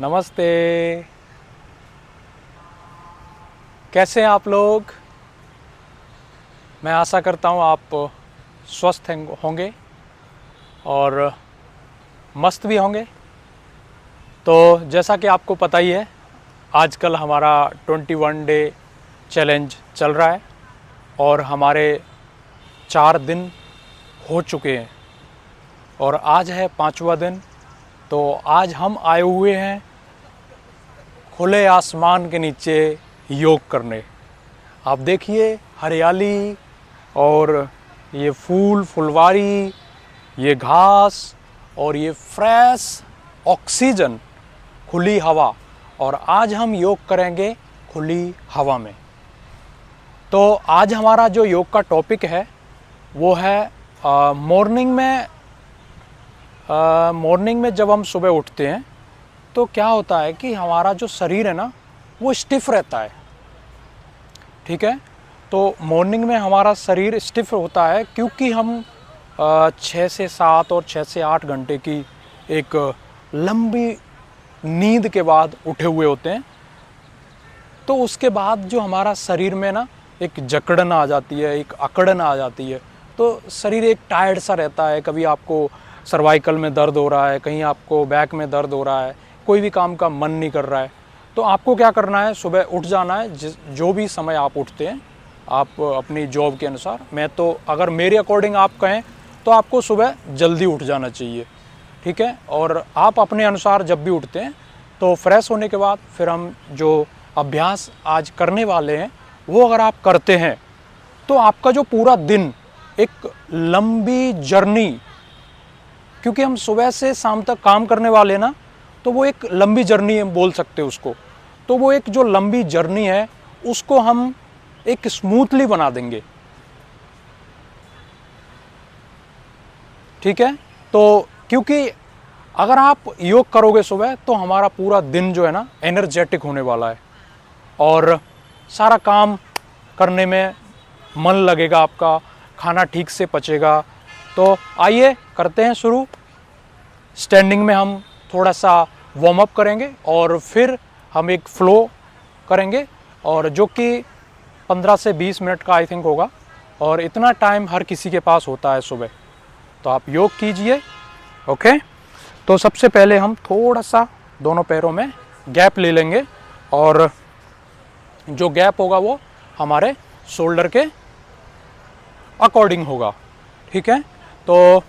नमस्ते। कैसे हैं आप लोग? मैं आशा करता हूँ आप स्वस्थ होंगे और मस्त भी होंगे। तो जैसा कि आपको पता ही है, आजकल हमारा 21 डे चैलेंज चल रहा है और हमारे 4 दिन हो चुके हैं और आज है 5वां दिन। तो आज हम आए हुए हैं खुले आसमान के नीचे योग करने। आप देखिए हरियाली और ये फूल फुलवारी, ये घास और ये फ्रेश ऑक्सीजन, खुली हवा। और आज हम योग करेंगे खुली हवा में। तो आज हमारा जो योग का टॉपिक है वो है मॉर्निंग में जब हम सुबह उठते हैं तो क्या होता है कि हमारा जो शरीर है ना वो स्टिफ रहता है। ठीक है, तो मॉर्निंग में हमारा शरीर स्टिफ होता है क्योंकि हम 6 से 7 और 6 से 8 घंटे की एक लंबी नींद के बाद उठे हुए होते हैं। तो उसके बाद जो हमारा शरीर में ना एक जकड़न आ जाती है, एक अकड़न आ जाती है। तो शरीर एक टायर्ड सा रहता है। कभी आपको सर्वाइकल में दर्द हो रहा है, कहीं आपको बैक में दर्द हो रहा है, कोई भी काम का मन नहीं कर रहा है। तो आपको क्या करना है, सुबह उठ जाना है। जो भी समय आप उठते हैं आप अपनी जॉब के अनुसार, मैं तो अगर मेरे अकॉर्डिंग आप कहें तो आपको सुबह जल्दी उठ जाना चाहिए। ठीक है, और आप अपने अनुसार जब भी उठते हैं तो फ्रेश होने के बाद फिर हम जो अभ्यास आज करने वाले हैं वो अगर आप करते हैं तो आपका जो पूरा दिन एक लंबी जर्नी, क्योंकि हम सुबह से शाम तक काम करने वाले ना, तो वो एक लंबी जर्नी हम बोल सकते हैं उसको। तो वो एक जो लंबी जर्नी है उसको हम एक स्मूथली बना देंगे। ठीक है, तो क्योंकि अगर आप योग करोगे सुबह तो हमारा पूरा दिन जो है ना एनर्जेटिक होने वाला है और सारा काम करने में मन लगेगा, आपका खाना ठीक से पचेगा। तो आइए करते हैं शुरू। स्टैंडिंग में हम थोड़ा सा वार्म अप करेंगे और फिर हम एक फ्लो करेंगे, और जो कि 15 से 20 मिनट का आई थिंक होगा। और इतना टाइम हर किसी के पास होता है सुबह, तो आप योग कीजिए। ओके, तो सबसे पहले हम थोड़ा सा दोनों पैरों में गैप ले लेंगे और जो गैप होगा वो हमारे शोल्डर के अकॉर्डिंग होगा। ठीक है, तो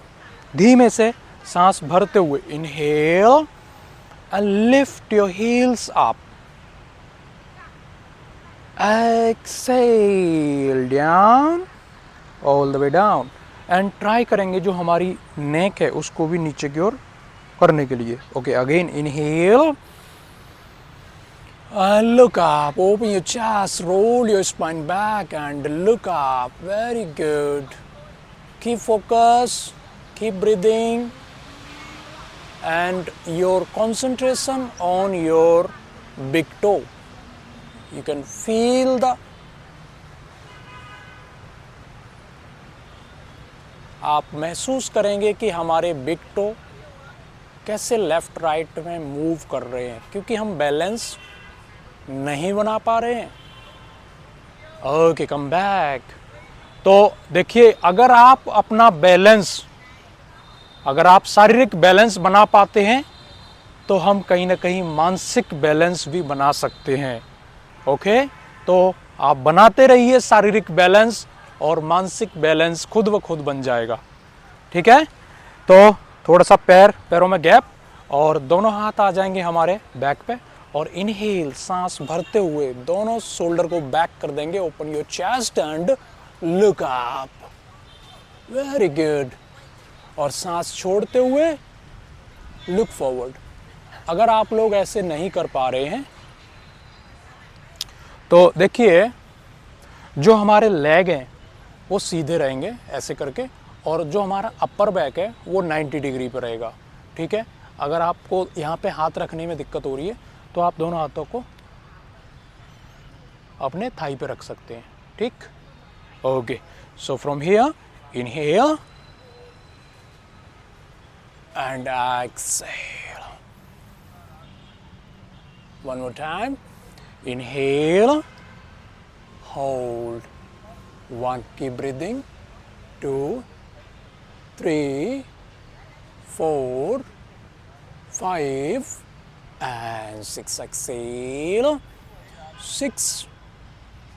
धीमे से सांस भरते हुए inhale and lift your heels up, exhale down, all the way down. And try करेंगे जो हमारी नेक है उसको भी नीचे की ओर करने के लिए। Okay, again inhale, look up, open your chest, roll your spine back and look up. Very good. Keep focus, keep breathing and your concentration on your big toe. You can feel the, आप महसूस करेंगे कि हमारे big toe कैसे left right में move कर रहे हैं, क्योंकि हम बैलेंस नहीं बना पा रहे हैं। Okay, come back. तो देखिए, अगर आप अपना बैलेंस, अगर आप शारीरिक बैलेंस बना पाते हैं तो हम कहीं ना कहीं मानसिक बैलेंस भी बना सकते हैं। ओके, तो आप बनाते रहिए शारीरिक बैलेंस और मानसिक बैलेंस खुद ब खुद बन जाएगा। ठीक है, तो थोड़ा सा पैरों में गैप और दोनों हाथ आ जाएंगे हमारे बैक पे और इनहेल, सांस भरते हुए दोनों शोल्डर को बैक कर देंगे। Open your chest and look up, very good. और सांस छोड़ते हुए लुक फॉरवर्ड। अगर आप लोग ऐसे नहीं कर पा रहे हैं तो देखिए, जो हमारे लेग हैं वो सीधे रहेंगे ऐसे करके, और जो हमारा अपर बैक है वो 90 डिग्री पर रहेगा। ठीक है, अगर आपको यहाँ पे हाथ रखने में दिक्कत हो रही है तो आप दोनों हाथों को अपने थाई पे रख सकते हैं। ठीक, okay. So from here inhale and exhale, One more time. Inhale, hold. 1, keep breathing. 2, 3, 4, 5, and 6. Exhale. 6,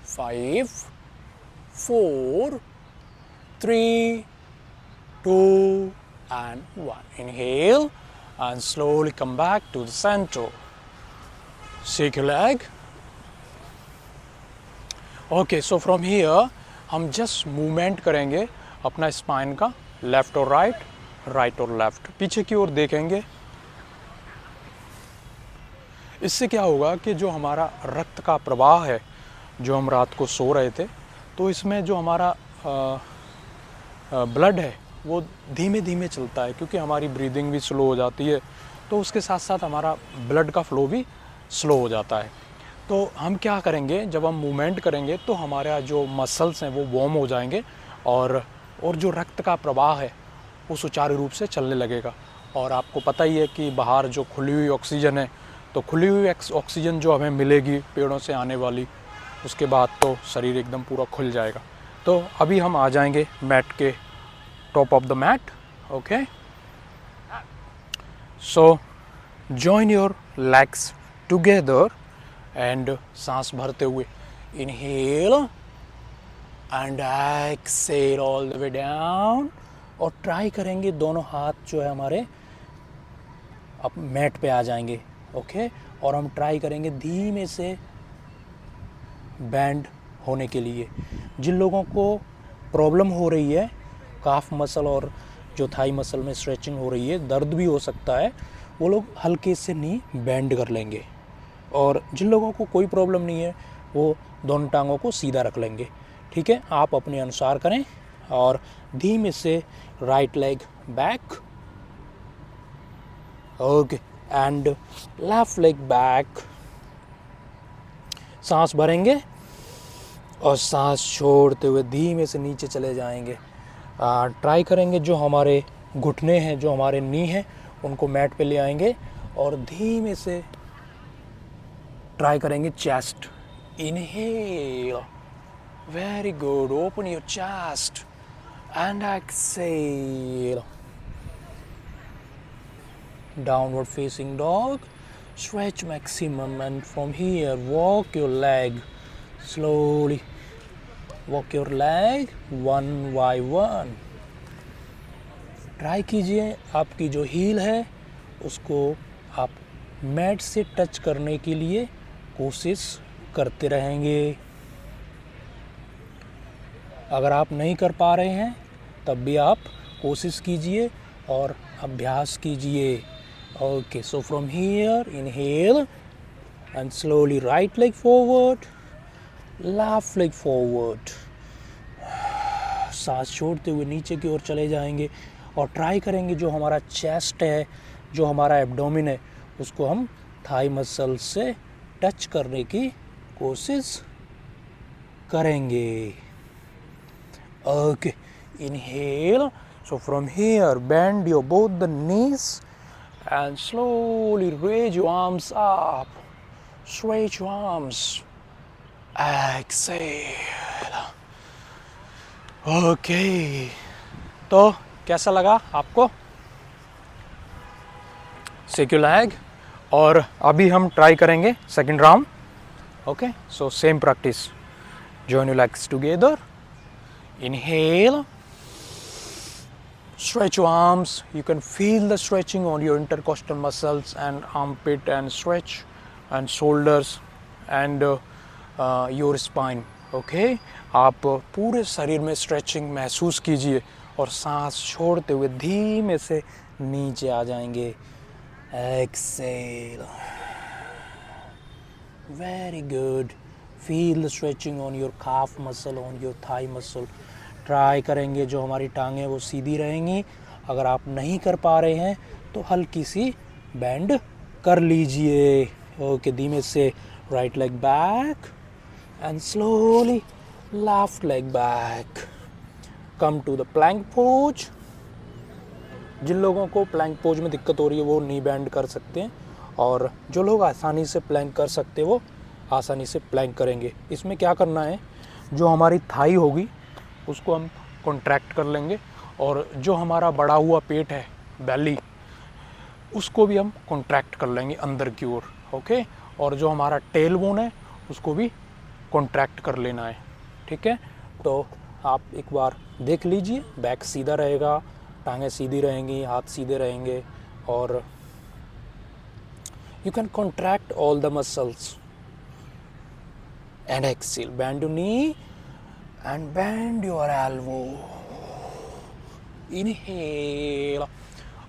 5, 4, 3, 2, and 1. Inhale and slowly come back to the center. Shake your leg. Okay, so from here हम just movement करेंगे अपना spine का, left और right, right और left, पीछे की ओर देखेंगे। इससे क्या होगा कि जो हमारा रक्त का प्रवाह है, जो हम रात को सो रहे थे, तो इसमें जो हमारा ब्लड है वो धीमे धीमे चलता है, क्योंकि हमारी ब्रीदिंग भी स्लो हो जाती है, तो उसके साथ साथ हमारा ब्लड का फ्लो भी स्लो हो जाता है। तो हम क्या करेंगे, जब हम मूवमेंट करेंगे तो हमारा जो मसल्स हैं वो वार्म हो जाएंगे और जो रक्त का प्रवाह है वो सुचारू रूप से चलने लगेगा। और आपको पता ही है कि बाहर जो खुली हुई ऑक्सीजन है, तो खुली हुई ऑक्सीजन जो हमें मिलेगी पेड़ों से आने वाली, उसके बाद तो शरीर एकदम पूरा खुल जाएगा। तो अभी हम आ जाएंगे मैट के top of the mat. Okay, so join your legs together and सांस भरते हुए inhale and exhale all the way down. और ट्राई करेंगे दोनों हाथ जो है हमारे अब मैट पे आ जाएंगे। ओके, और हम ट्राई करेंगे धीमे से बैंड होने के लिए। जिन लोगों को प्रॉब्लम हो रही है काफ मसल और जो थाई मसल में स्ट्रेचिंग हो रही है, दर्द भी हो सकता है, वो लोग हल्के से नी बैंड कर लेंगे। और जिन लोगों को कोई प्रॉब्लम नहीं है वो दोनों टांगों को सीधा रख लेंगे। ठीक है, आप अपने अनुसार करें और धीमे से right leg back, okay, and left leg back. सांस भरेंगे और सांस छोड़ते हुए धीमे से नीचे चले जाएंगे। ट्राई करेंगे जो हमारे घुटने हैं, जो हमारे नी हैं, उनको मैट पे ले आएंगे और धीमे से ट्राई करेंगे chest. Inhale, very good, open your chest and exhale, downward facing dog, stretch maximum, and from here walk your leg slowly, walk your leg one by one। Try कीजिए आपकी जो हील है उसको आप मैट से touch करने के लिए कोशिश करते रहेंगे। अगर आप नहीं कर पा रहे हैं तब भी आप कोशिश कीजिए और अभ्यास कीजिए। Okay, so from here inhale and slowly right leg forward, left leg forward. सांस छोड़ते हुए नीचे की ओर चले जाएंगे और ट्राई करेंगे जो हमारा चेस्ट है, जो हमारा एब्डोमेन है, उसको हम थाई मसल से टच करने की कोशिश करेंगे। Okay, inhale, so from here bend your both the knees and slowly raise your arms up, stretch your arms, exhale। Okay, तो कैसा लगा आपको? Shake your leg. और अभी हम ट्राई करेंगे second round. Okay, so same practice, join your legs together, inhale, stretch your arms, you can feel the stretching on your intercostal muscles and armpit and stretch and shoulders and your spine। Okay, आप पूरे शरीर में stretching महसूस कीजिए और सांस छोड़ते हुए धीमे से नीचे आ जाएंगे। Exhale, very good, feel the stretching on your calf muscle, on your thigh muscle. Try करेंगे जो हमारी टांगें वो सीधी रहेंगी। अगर आप नहीं कर पा रहे हैं तो हल्की सी बैंड कर लीजिए। ओके, धीमे से right leg back and slowly left leg back. Come to the plank pose. जिन लोगों को प्लैंक पोज में दिक्कत हो रही है वो नी बैंड कर सकते हैं और जो लोग आसानी से प्लैंक कर सकते वो आसानी से प्लैंक करेंगे। इसमें क्या करना है, जो हमारी थाई होगी उसको हम कॉन्ट्रैक्ट कर लेंगे, और जो हमारा बढ़ा हुआ पेट है बेली उसको भी हम कॉन्ट्रैक्ट कर लेंगे अंदर की ओर। ओके, और जो हमारा टेल बोन है उसको भी कॉन्ट्रैक्ट कर लेना है। ठीक है, तो आप एक बार देख लीजिए, बैक सीधा रहेगा, टांगें सीधी रहेंगी, हाथ सीधे रहेंगे, और you can contract all the muscles and exhale, bend your knee and bend your elbow, inhale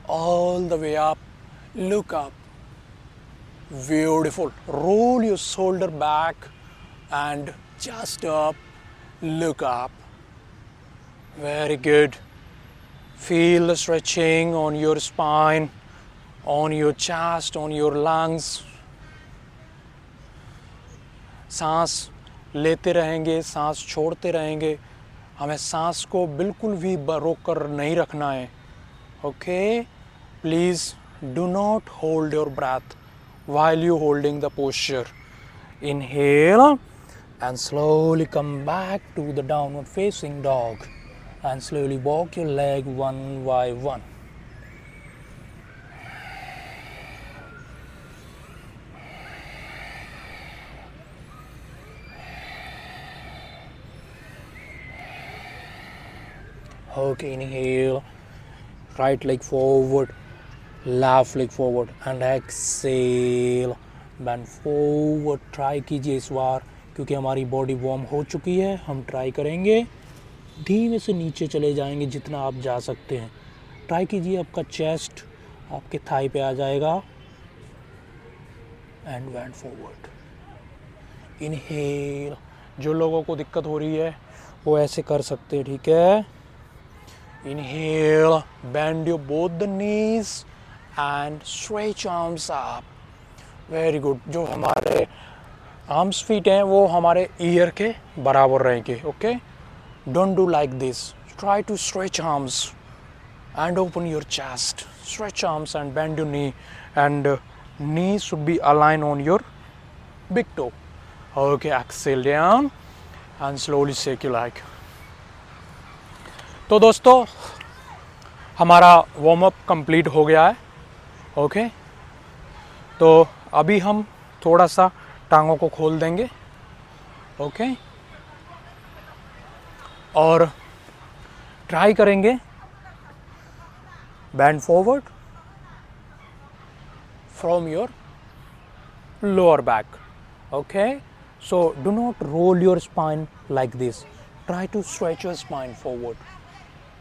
all the way up, look up, beautiful, roll your shoulder back and just up, look up, very good, feel the stretching on your spine, on your chest, on your lungs. सांस लेते रहेंगे, सांस छोड़ते रहेंगे, हमें सांस को बिल्कुल भी रोक कर नहीं रखना है। Okay, please do not hold your breath while you holding the posture. Inhale and slowly come back to the downward facing dog and slowly walk your leg one by one. Okay, inhale, right leg forward, left leg forward and exhale, bend forward. Try कीजिए इस बार, क्योंकि हमारी body warm हो चुकी है। हम try करेंगे, धीमे से नीचे चले जाएंगे जितना आप जा सकते हैं। ट्राई कीजिए, आपका चेस्ट आपके थाई पे आ जाएगा। And bend forward, inhale. जो लोगों को दिक्कत हो रही है वो ऐसे कर सकते हैं, ठीक है। Inhale, bend your both the knees and stretch arms up. Very good. जो हमारे आर्म्स फीट हैं वो हमारे ईयर के बराबर रहेंगे। Okay, don't do like this, try to stretch arms and open your chest, stretch arms and bend your knee, and knee should be aligned on your big toe. Okay, exhale down and slowly shake your leg. तो दोस्तों, हमारा warm up complete हो गया है। Okay, तो अभी हम थोड़ा सा टांगों को खोल देंगे। ओके, और ट्राई करेंगे bend forward from your lower back. Okay, so do not roll your spine like this, try to stretch your spine forward.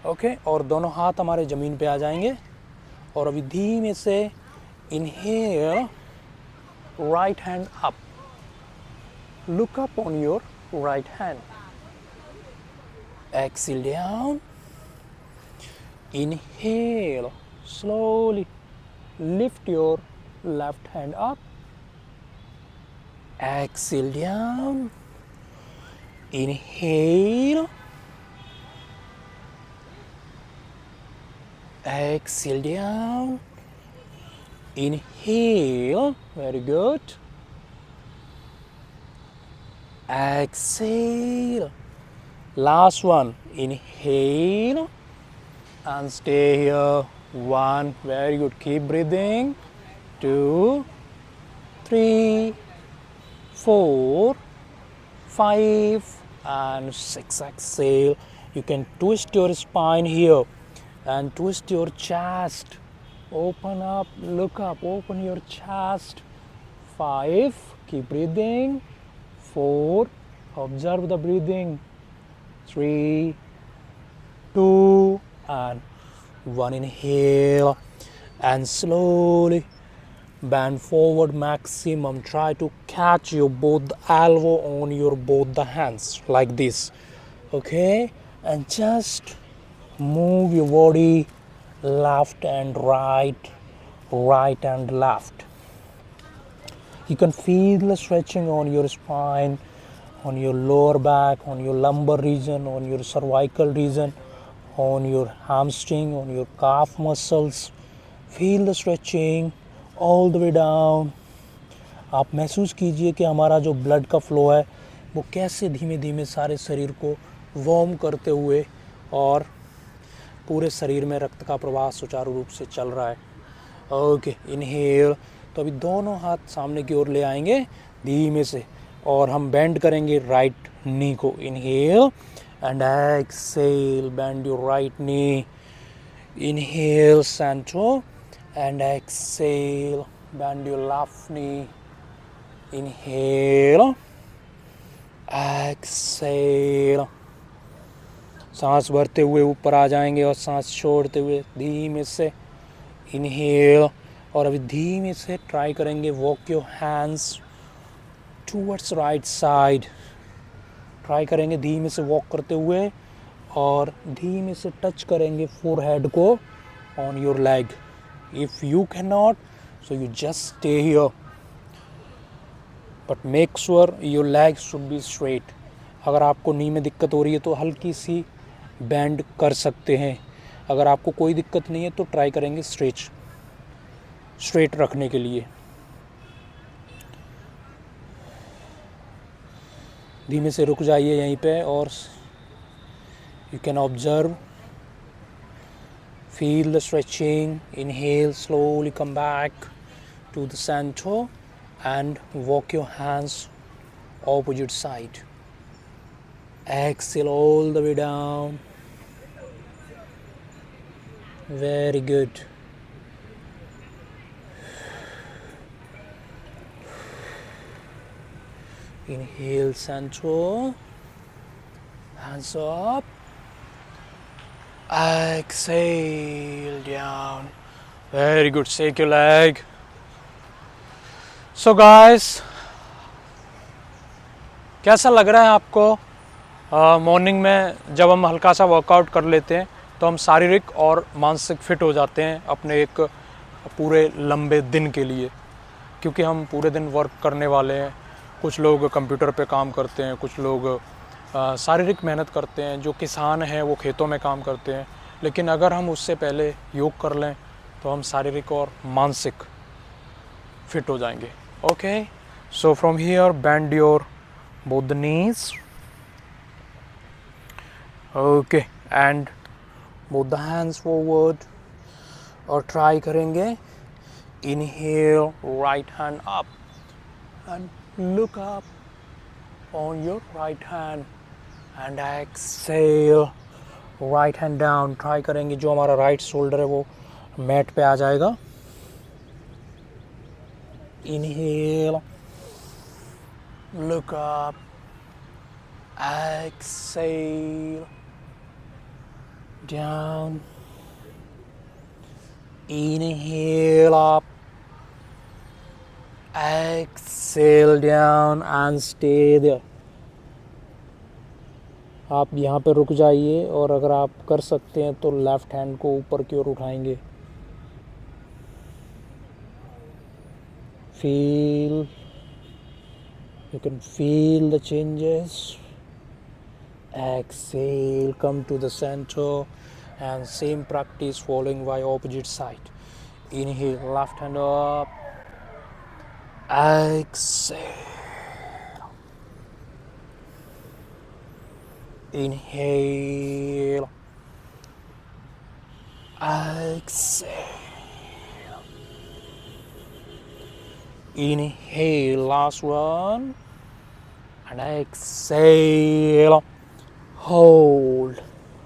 Okay, और दोनों हाथ हमारे ज़मीन पे आ जाएंगे, और अभी धीमे से inhale, right hand up, look up on your right hand, exhale down, inhale, slowly lift your left hand up, exhale down, inhale, exhale down, inhale, very good, exhale, last one, inhale and stay here, one, very good, keep breathing, 2, 3, 4, 5 and 6, exhale. You can twist your spine here and twist your chest, open up, look up, open your chest, 5, keep breathing, 4, observe the breathing, 3, 2 and 1, inhale and slowly bend forward maximum, try to catch your both elbow on your both the hands like this. Okay, and just move your body left and right, right and left. You can feel the stretching on your spine, on your lower back, on your lumbar region, on your cervical region, on your hamstring, on your calf muscles. Feel the stretching all the way down. आप महसूस कीजिए कि हमारा जो blood का flow है वो कैसे धीमे धीमे सारे शरीर को वार्म करते हुए और पूरे शरीर में रक्त का प्रवाह सुचारू रूप से चल रहा है। Okay, inhale. तो अभी दोनों हाथ सामने की ओर ले आएंगे धीमे से और हम बेंड करेंगे राइट नी को। Inhale and exhale, bend your right knee. Inhale centre and exhale, bend your left knee. Inhale, exhale। सांस भरते हुए ऊपर आ जाएंगे और सांस छोड़ते हुए धीमे से इनहेल। और अभी धीमे से ट्राई करेंगे walk your hands towards right side. Try करेंगे धीमे से वॉक करते हुए और धीमे से टच करेंगे फोरहेड को on your leg. If you cannot, so you just stay here, but make sure your legs should be straight। अगर आपको नी में दिक्कत हो रही है तो हल्की सी बैंड कर सकते हैं। अगर आपको कोई दिक्कत नहीं है तो ट्राई करेंगे स्ट्रेट रखने के लिए। धीमे से रुक जाइए यहीं पे और you can observe, feel the stretching। Inhale, slowly come back to the center and walk your hands opposite side। Exhale all the way down। Very good। Inhale, center, hands up। Exhale down। Very good। Shake your leg। So guys, कैसा लग रहा है आपको? Morning में जब हम हल्का सा वर्कआउट कर लेते हैं तो हम शारीरिक और मानसिक फिट हो जाते हैं अपने एक पूरे लंबे दिन के लिए, क्योंकि हम पूरे दिन वर्क करने वाले हैं। कुछ लोग कंप्यूटर पे काम करते हैं, कुछ लोग शारीरिक मेहनत करते हैं, जो किसान हैं वो खेतों में काम करते हैं। लेकिन अगर हम उससे पहले योग कर लें तो हम शारीरिक और मानसिक फिट हो जाएंगे। Okay, so from here bend your both the knees. Okay, and both the hands forward. और ट्राई करेंगे inhale, right hand up and look up on your right hand and exhale, right hand down. Try करेंगे जो हमारा right shoulder है वो mat पे आ जाएगा। Inhale, look up, exhale, down. Inhale up, exhale down and stay there. आप यहाँ पे रुक जाइए और अगर आप कर सकते हैं तो लेफ़्ट हैंड को ऊपर की ओर उठाएंगे। Feel, you can feel the changes. Exhale, come to the centre and same practice following by opposite side. Inhale, left hand up, exhale, inhale, exhale, inhale, last one, and exhale, hold।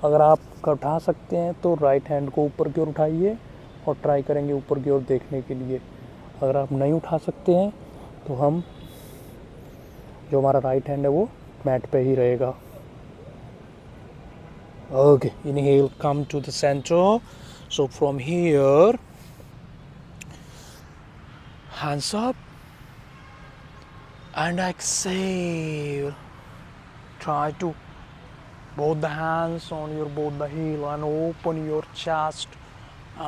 अगर आप उठा सकते हैं तो right hand को ऊपर की ओर उठाइए और ट्राई करेंगे ऊपर की ओर देखने के लिए। अगर आप नहीं उठा सकते हैं तो हम जो हमारा राइट हैंड है वो मैट पे ही रहेगा। Okay, inhale, come to the center। So from here, hands up and exhale। Try to both the hands on your both the heel and open your chest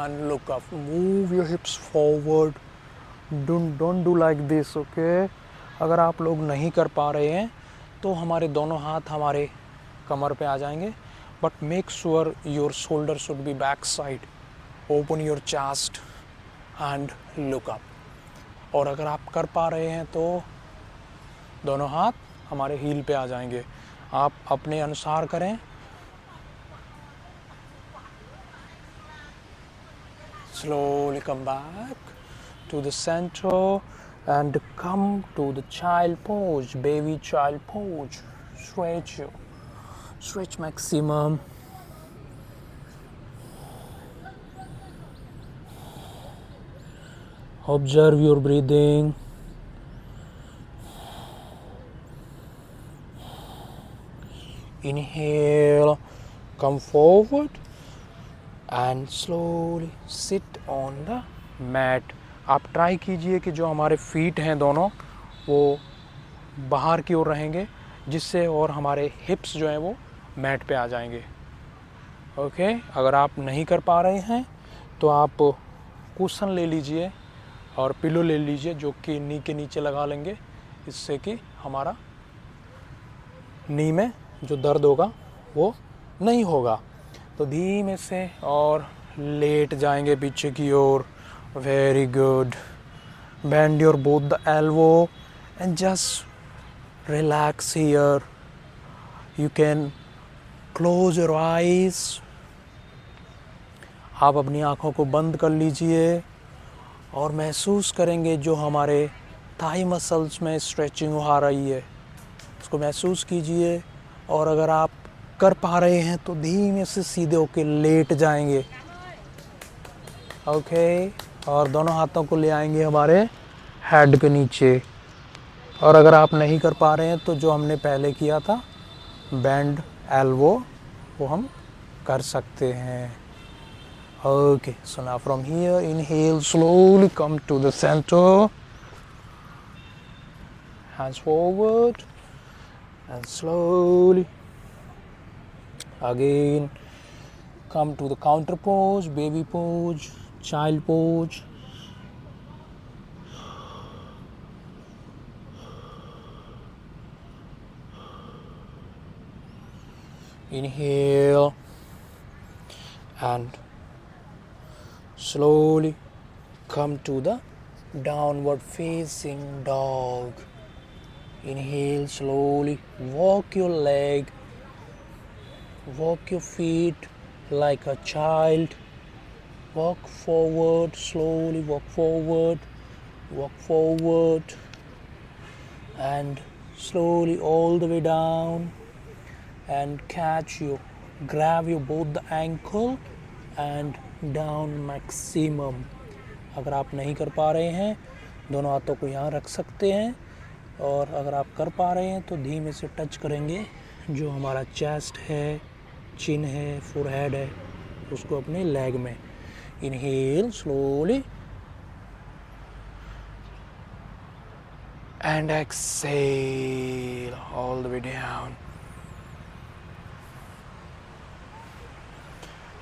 and look up। Move your hips forward। Don't do like this, okay? अगर आप लोग नहीं कर पा रहे हैं तो हमारे दोनों हाथ हमारे कमर पे आ जाएंगे, but make sure your shoulder should be back side। Open your chest and look up। और अगर आप कर पा रहे हैं तो दोनों हाथ हमारे हील पे आ जाएंगे। आप अपने अनुसार करें। Slowly come back to the center and come to the child pose, baby child pose. Stretch maximum. Observe your breathing. Inhale, come forward and slowly sit on the mat. आप ट्राई कीजिए कि जो हमारे फीट हैं दोनों वो बाहर की ओर रहेंगे, जिससे और हमारे हिप्स जो हैं वो मैट पे आ जाएंगे। ओके, अगर आप नहीं कर पा रहे हैं तो आप कुशन ले लीजिए और पिलो ले लीजिए जो कि नी के नीचे लगा लेंगे, इससे कि हमारा नी में जो दर्द होगा वो नहीं होगा। तो धीमे से और लेट जाएंगे पीछे की ओर। Very good. Bend your both the elbow and just relax here. You can close your eyes. आप अपनी आँखों को बंद कर लीजिए और महसूस करेंगे जो हमारे थाई मसल्स में स्ट्रेचिंग हो रही है, उसको महसूस कीजिए। और अगर आप कर पा रहे हैं तो धीमे से सीधे होके लेट जाएंगे। ओके, और दोनों हाथों को ले आएंगे हमारे हेड के नीचे। और अगर आप नहीं कर पा रहे हैं तो जो हमने पहले किया था बेंड एल्बो, वो हम कर सकते हैं। Okay, so now from here inhale, slowly come to the centre, hands forward and slowly again come to the counter pose, baby pose, child pose. Inhale and slowly come to the downward facing dog. Inhale, slowly walk your leg, walk your feet like a child. Walk forward, slowly walk forward and slowly all the way down and grab your both the ankle and down maximum. अगर आप नहीं कर पा रहे हैं दोनों हाथों को यहाँ रख सकते हैं, और अगर आप कर पा रहे हैं तो धीमे से टच करेंगे जो हमारा चेस्ट है, चिन है, फोरहेड है, उसको अपने लेग में। Inhale slowly and exhale all the way down.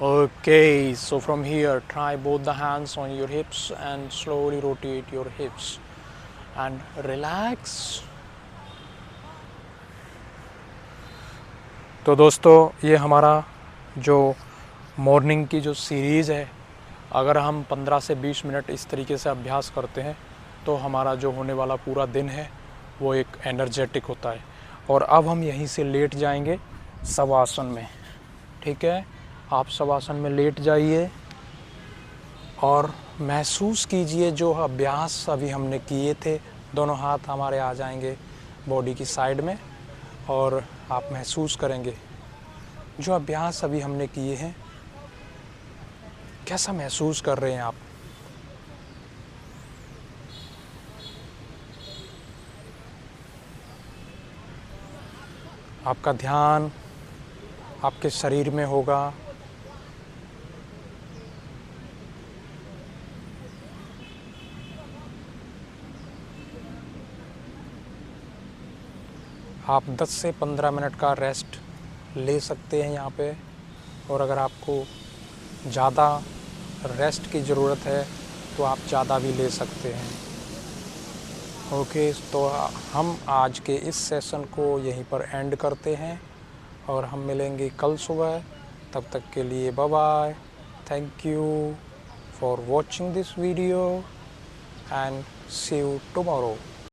Okay, so from here try both the hands on your hips and slowly rotate your hips and relax. तो दोस्तों ये हमारा जो मॉर्निंग की जो सीरीज़ है, अगर हम 15 से 20 मिनट इस तरीके से अभ्यास करते हैं तो हमारा जो होने वाला पूरा दिन है वो एक एनर्जेटिक होता है। और अब हम यहीं से लेट जाएंगे शवासन में। ठीक है, आप शवासन में लेट जाइए और महसूस कीजिए जो अभ्यास अभी हमने किए थे। दोनों हाथ हमारे आ जाएंगे बॉडी की साइड में और आप महसूस करेंगे जो अभ्यास अभी हमने किए हैं कैसा महसूस कर रहे हैं आप। आपका ध्यान आपके शरीर में होगा। आप 10 से 15 मिनट का रेस्ट ले सकते हैं यहाँ पे, और अगर आपको ज़्यादा रेस्ट की ज़रूरत है तो आप ज़्यादा भी ले सकते हैं। ओके, तो हम आज के इस सेशन को यहीं पर एंड करते हैं और हम मिलेंगे कल सुबह। तब तक के लिए bye bye. Thank you for watching this video and see you tomorrow.